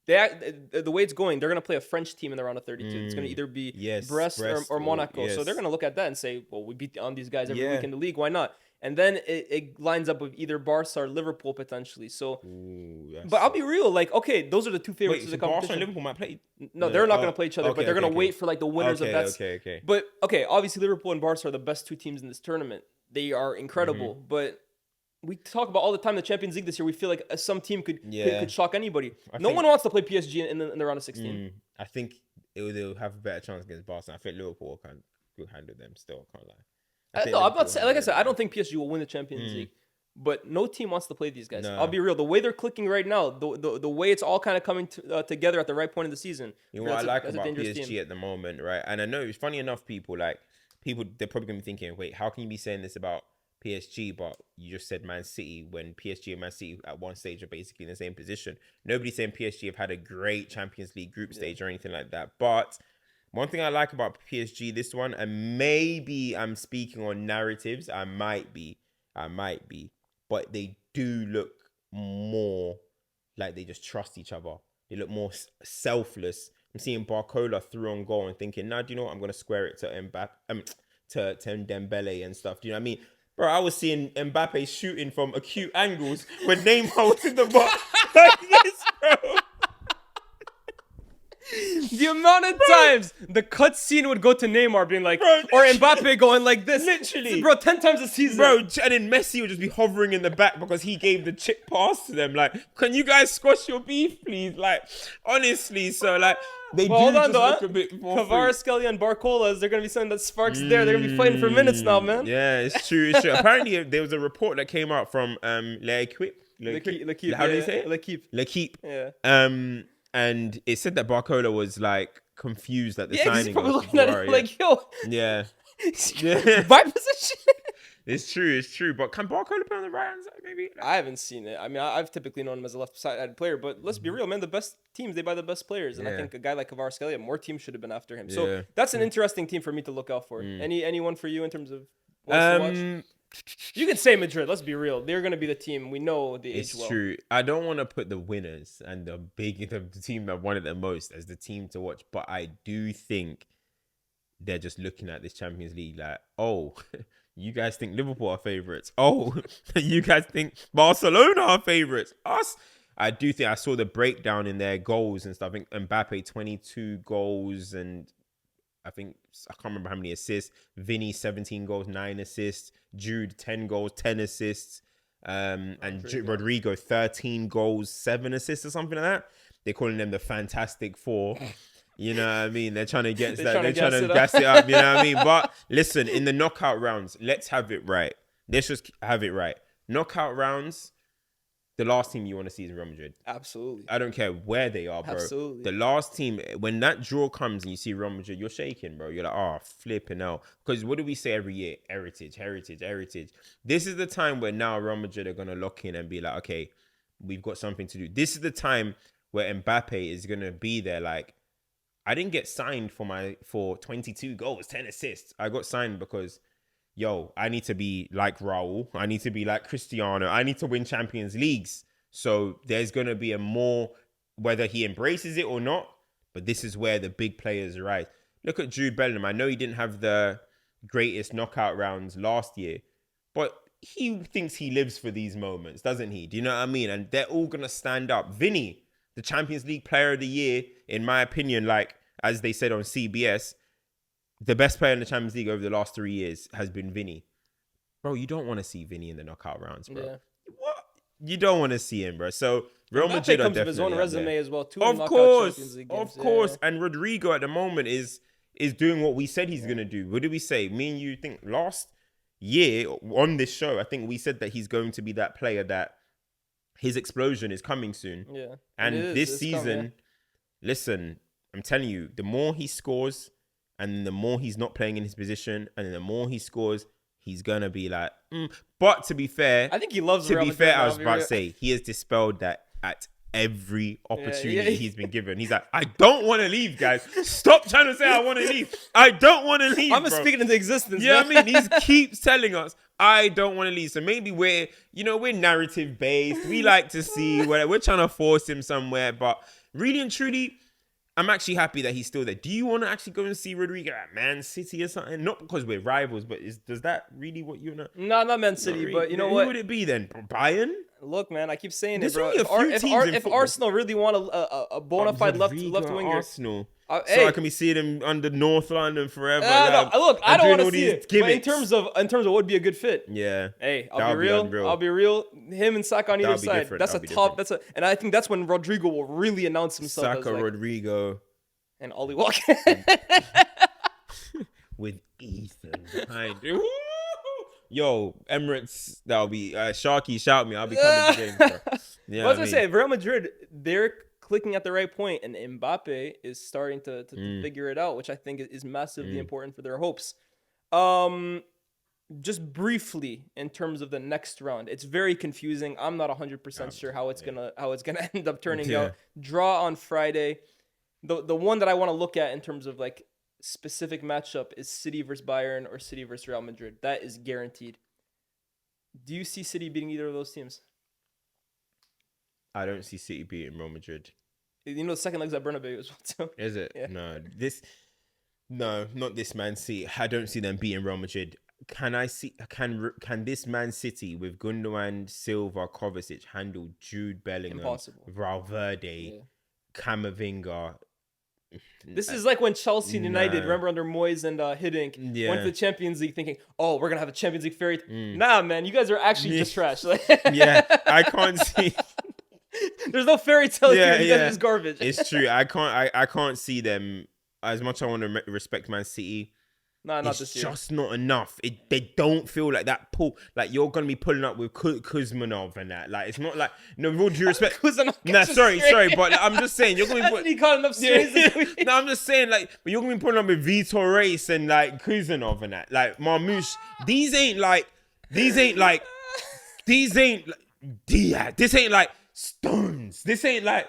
The way it's going, they're going to play a French team in the round of 32. It's going to either be Brest or Monaco. So they're going to look at that and say, well, we beat on these guys every week in the league. Why not? And then it lines up with either Barca or Liverpool potentially. So, but I'll be real. Like, okay, those are the two favorites of the competition. Barca and Liverpool might play. No, they're not going to play each other, but they're going to wait for like the winners of that. Okay. But okay, obviously Liverpool and Barca are the best two teams in this tournament. They are incredible, but. We talk about all the time the Champions League this year. We feel like some team could shock anybody. No one wants to play PSG in the round of 16. I think they'll have a better chance against Barca. I think Liverpool can handle them still. Can't lie. I'm not saying, like I said, I don't think PSG will win the Champions League. But no team wants to play these guys. No. I'll be real. The way they're clicking right now, the way it's all kind of coming together at the right point in the season. You know what I like about PSG team. At the moment, right? And I know it's funny enough, they're probably going to be thinking, wait, how can you be saying this about PSG, but you just said Man City, when PSG and Man City at one stage are basically in the same position. Nobody's saying PSG have had a great Champions League group stage or anything like that. But one thing I like about PSG, this one, and maybe I'm speaking on narratives, I might be, but they do look more like they just trust each other. They look more selfless. I'm seeing Barcola through on goal and thinking, nah, do you know what? I'm going to square it to Mbappe, to Dembele and stuff. Do you know what I mean? Bro, I was seeing Mbappe shooting from acute angles when Neymar was in the box. Like this, bro. The amount of times the cut scene would go to Neymar being like, or Mbappe going like this. Literally. Bro, 10 times a season. Bro, and then Messi would just be hovering in the back because he gave the chip pass to them. Like, can you guys squash your beef, please? Like, honestly, so like, they look a bit more Kvaratskhelia and Barcola, they're going to be something that sparks there. They're going to be fighting for minutes now, man. Yeah, it's true. Apparently, there was a report that came out from L'Équipe. How do you say it? L'Équipe. Yeah. And it said that Barcola was like confused at the signing. He's probably looking at it like, yo. Yeah. My position. It's true. But can Barcola play on the right hand side, maybe? I haven't seen it. I mean, I've typically known him as a left-sided player, but let's be real, man. The best teams, they buy the best players. And I think a guy like Kvaratskhelia, more teams should have been after him. So that's an interesting team for me to look out for. Anyone for you in terms of to watch? You can say Madrid. Let's be real. They're going to be the team. We know they age well. It's true. I don't want to put the winners and the team that won it the most as the team to watch, but I do think they're just looking at this Champions League like, oh, you guys think Liverpool are favourites. Oh, you guys think Barcelona are favourites. Us. I do think I saw the breakdown in their goals and stuff. I think Mbappe 22 goals and I can't remember how many assists. Vinny 17 goals, 9 assists. Jude 10 goals, 10 assists. And Rodrigo 13 goals, 7 assists or something like that. They're calling them the Fantastic Four. You know what I mean? They're trying to get They're that. trying They're to trying gas to it up. gas it up. You know what I mean? But listen, in the knockout rounds, let's have it right. Let's just have it right. Knockout rounds, the last team you want to see is Real Madrid. Absolutely. I don't care where they are, bro. Absolutely. The last team, when that draw comes and you see Real Madrid, you're shaking, bro. You're like, oh, flipping out. Because what do we say every year? Heritage, heritage, heritage. This is the time where now Real Madrid are going to lock in and be like, okay, we've got something to do. This is the time where Mbappe is going to be there. Like, I didn't get signed for 22 goals, 10 assists. I got signed because, yo, I need to be like Raul. I need to be like Cristiano. I need to win Champions Leagues. So there's going to be a more, whether he embraces it or not, but this is where the big players rise. Look at Jude Bellingham. I know he didn't have the greatest knockout rounds last year, but he thinks he lives for these moments, doesn't he? Do you know what I mean? And they're all going to stand up. Vinny, the Champions League player of the year, in my opinion, like, as they said on CBS, the best player in the Champions League over the last 3 years has been Vinny. Bro, you don't want to see Vinny in the knockout rounds, bro. Yeah. What? You don't want to see him, bro. So Real Mbappe Madrid are comes with definitely his own up resume there. as well, too. Of course. And Rodrigo at the moment is doing what we said he's gonna do. What did we say? Me and you think last year on this show, I think we said that he's going to be that player that his explosion is coming soon. Yeah. And this season, coming, listen, I'm telling you, the more he scores and the more he's not playing in his position and the more he scores, he's going to be like, But to be fair, I think he loves to Real be Madrid, fair, I was I'll be about to real. say, he has dispelled that at every opportunity yeah. he's been given. He's like, I don't want to leave, guys. Stop trying to say I want to leave. I don't want to leave, I'm bro. speaking into existence. Yeah, man. I mean, he keeps telling us, I don't want to leave. So maybe we're narrative based. We like to see where we're trying to force him somewhere. But really and truly, I'm actually happy that he's still there. Do you want to actually go and see Rodrigo at Man City or something? Not because we're rivals, but does that really what you want to? No, not Man City, Really? but you know Who what? would it be then? Bayern? Look, man, I keep saying There's it, bro. only a few teams in If football. Arsenal really want a bona fide left winger, Arsenal. So hey. I can be seeing him under North London forever. no, look, I don't want to see it. But in Gimmicks. terms of what would be a good fit, Yeah. hey, That'll be unreal. I'll be real. Him and Saka on either That'll be side. different. That's That'll a be top. different. And I think that's when Rodrigo will really announce himself Saka, as like, Rodrigo. and Ollie Walker. With Ethan behind. Woo! Yo, Emirates, that'll be Sharky, shout me. I'll be coming to games, bro. Yeah, I was gonna say, Real Madrid, they're clicking at the right point, and Mbappe is starting to figure it out, which I think is massively important for their hopes. Just briefly in terms of the next round, it's very confusing. I'm not 100% sure how it's gonna end up turning out. Draw on Friday. The one that I want to look at in terms of like specific matchup is City versus Bayern or City versus Real Madrid. That is guaranteed. Do you see City beating either of those teams? I don't see City beating Real Madrid. You know, the second leg's at Bernabeu as well, too. Is it? Yeah. No, not this Man City. I don't see them beating Real Madrid. Can this Man City with Gundogan, Silva, Kovacic handle Jude Bellingham, Impossible. Valverde, Camavinga? This is like when Chelsea and United, remember under Moyes and Hiddink, went to the Champions League thinking, oh, we're going to have a Champions League fairy. Nah, man, you guys are actually just trash. Yeah, I can't see. There's no fairy tale here. You guys are just garbage. It's true. I can't see them. As much as I want to respect Man City, not it's this year. just not enough. They don't feel like that pull. Like you're gonna be pulling up with Kuzmanov and that. Like it's not like with all due respect. Nah, sorry, but I'm just saying you're gonna be. He caught enough strays this week. No, I'm just saying but you're gonna be pulling up with Vitor Reis and like Kuzmanov and that. Like Marmoush. These ain't like Diaz. This ain't like Stones. This ain't like,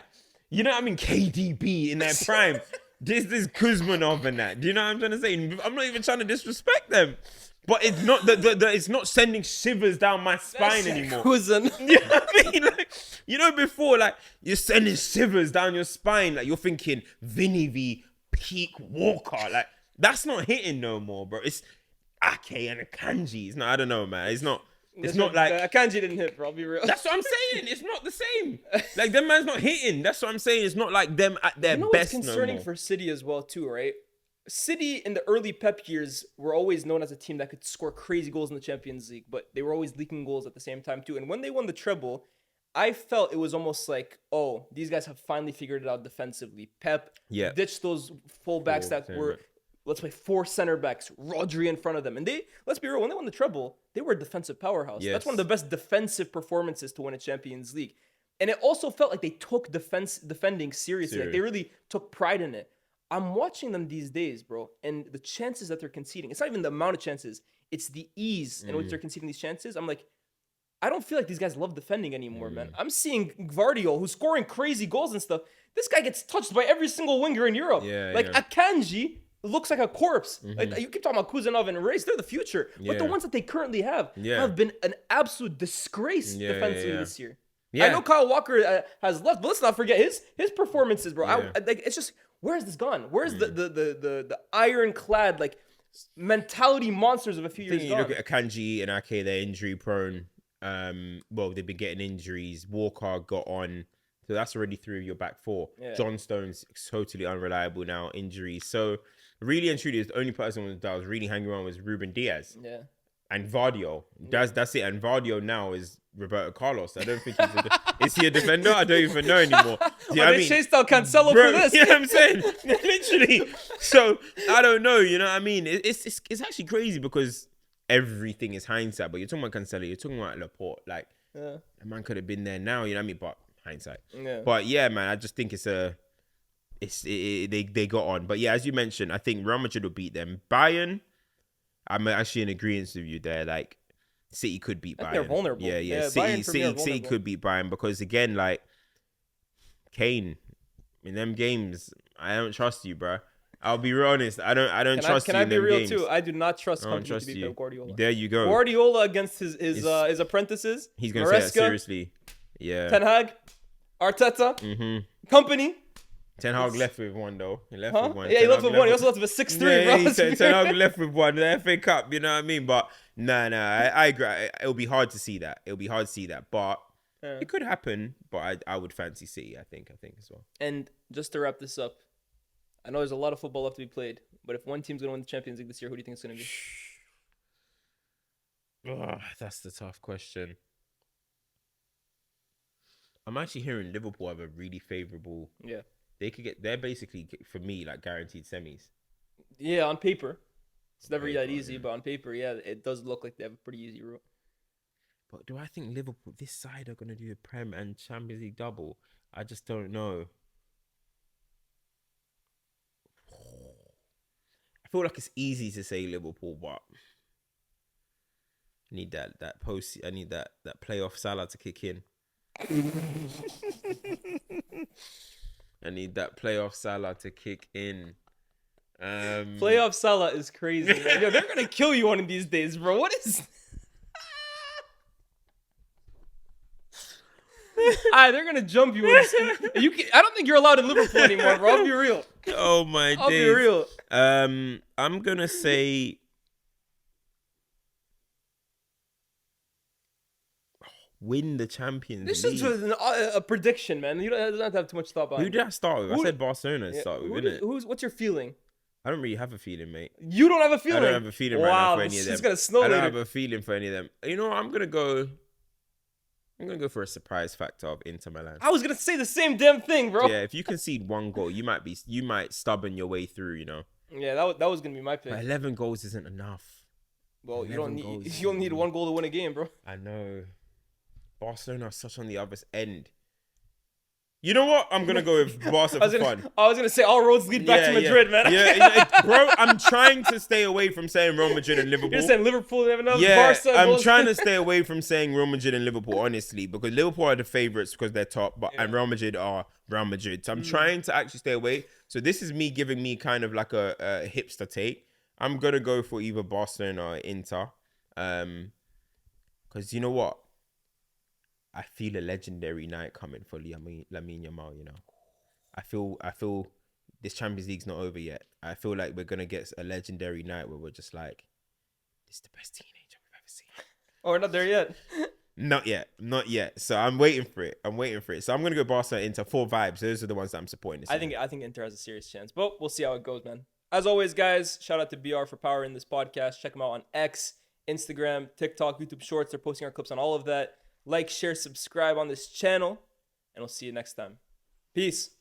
you know what I mean? KDB in their prime. This is Kuzmanov and that. Do you know what I'm trying to say? I'm not even trying to disrespect them. But it's not it's not sending shivers down my spine anymore. Kuzan. You know what I mean? Like, you know, before, like, you're sending shivers down your spine. Like, you're thinking Vinny v. Peak Walker. Like, that's not hitting no more, bro. It's Ake and Akanji. It's not, I don't know, man. It's not like... Akanji didn't hit, bro. I'll be real. That's what I'm saying. It's not the same. Like, them man's not hitting. That's what I'm saying. It's not like them at their best what's concerning no more. for City as well, too, right? City in the early Pep years were always known as a team that could score crazy goals in the Champions League, but they were always leaking goals at the same time, too. And when they won the treble, I felt it was almost like, oh, these guys have finally figured it out defensively. Pep ditched those fullbacks that were, let's play 4 center backs, Rodri in front of them. And they, let's be real, when they won the treble, they were a defensive powerhouse. That's one of the best defensive performances to win a Champions League. And it also felt like they took defending seriously. Like they really took pride in it. I'm watching them these days, bro, and the chances that they're conceding, it's not even the amount of chances, it's the ease in which they're conceding these chances. I'm like, I don't feel like these guys love defending anymore, man. I'm seeing Gvardiol, who's scoring crazy goals and stuff. This guy gets touched by every single winger in Europe. Akanji looks like a corpse. Like, you keep talking about Kuzanov and Reis, they're the future. But the ones that they currently have been an absolute disgrace defensively this year. I know Kyle Walker has left, but let's not forget his performances, bro. Like, it's just, where has this gone? Where's the ironclad, like, mentality monsters of a few years ago? You look at Akanji and Ake, they're injury prone. Well, they've been getting injuries. Walker got on, so that's already 3 of your back 4. John Stone's totally unreliable now, injuries. So really and truly, the only person that was really hanging around was Ruben Diaz. And Vardio. That's it. And Vardio now is Roberto Carlos. I don't think is he a defender? I don't even know anymore. They chased out Cancelo for this. You know what I'm saying? Literally. So I don't know. You know what I mean? It's actually crazy because everything is hindsight. But you're talking about Cancelo. You're talking about Laporte. Like, a man could have been there now. You know what I mean? But hindsight. But yeah, man. I just think they got on. But yeah, as you mentioned, I think Real Madrid will beat them. Bayern, I'm actually in agreement with you there. Like, City could beat Bayern. They're vulnerable. Yeah. City could beat Bayern because, again, like, Kane, in them games, I don't trust you, bro. I'll be real honest. I don't trust you in them games. Can I be real too? I do not trust company to beat Pep Guardiola. There you go. Guardiola against his apprentices. He's going to say that seriously. Yeah. Ten Hag, Arteta, company. Ten Hag left with one though. He left with one. Yeah, he left with one. He also left with a 6-3, bro. Ten Hag left with one. The FA Cup, you know what I mean? But I agree. It'll be hard to see that. But it could happen. But I would fancy City. I think as well. And just to wrap this up, I know there's a lot of football left to be played. But if one team's gonna win the Champions League this year, who do you think it's gonna be? Oh, that's the tough question. I'm actually hearing Liverpool have a really favourable. Yeah. They're basically, for me, like guaranteed semis. Yeah, on paper. It's never that easy, but on paper, yeah, it does look like they have a pretty easy route. But do I think Liverpool, this side, are going to do a Prem and Champions League double? I just don't know. I feel like it's easy to say Liverpool, but I need that playoff Salah to kick in. I need that playoff Salah to kick in. Playoff Salah is crazy. Yo, they're gonna kill you one of these days, bro. What is? They're gonna jump you. I don't think you're allowed in Liverpool anymore, bro. I'll be real. Oh my days. I'll be real. I'm gonna say. Win the Champions League. This is a prediction, man. You don't have to have too much thought about it. Who did I start with? I said Barcelona to start with, innit? What's your feeling? I don't really have a feeling, mate. You don't have a feeling? I don't have a feeling right now for any of them. This is going to snow later. I don't have a feeling for any of them. You know what? I'm going to go for a surprise factor of Inter Milan. I was going to say the same damn thing, bro. Yeah, if you concede 1 goal, you might stubborn your way through, you know? Yeah, that was going to be my pick. But 11 goals isn't enough. Well, you don't need 1 goal to win a game, bro. I know. Barcelona are such on the other end. You know what? I'm going to go with Barca for fun. I was going to say all roads lead back to Madrid, man. Yeah, bro, I'm trying to stay away from saying Real Madrid and Liverpool. You're saying Liverpool, they have enough. Yeah, Barca, I'm trying to stay away from saying Real Madrid and Liverpool, honestly, because Liverpool are the favourites because they're top, and Real Madrid are Real Madrid. So I'm trying to actually stay away. So this is me giving me kind of like a hipster take. I'm going to go for either Barcelona or Inter. Because you know what? I feel a legendary night coming for Lamine Yamal, you know. I feel this Champions League's not over yet. I feel like we're going to get a legendary night where we're just like, this is the best teenager we've ever seen. Oh, we're not there yet. Not yet. So I'm waiting for it. So I'm going to go Barca Inter, 4 vibes. Those are the ones that I'm supporting. I think Inter has a serious chance, but we'll see how it goes, man. As always, guys, shout out to BR for powering this podcast. Check them out on X, Instagram, TikTok, YouTube Shorts. They're posting our clips on all of that. like, share, subscribe on this channel, and we'll see you next time. Peace.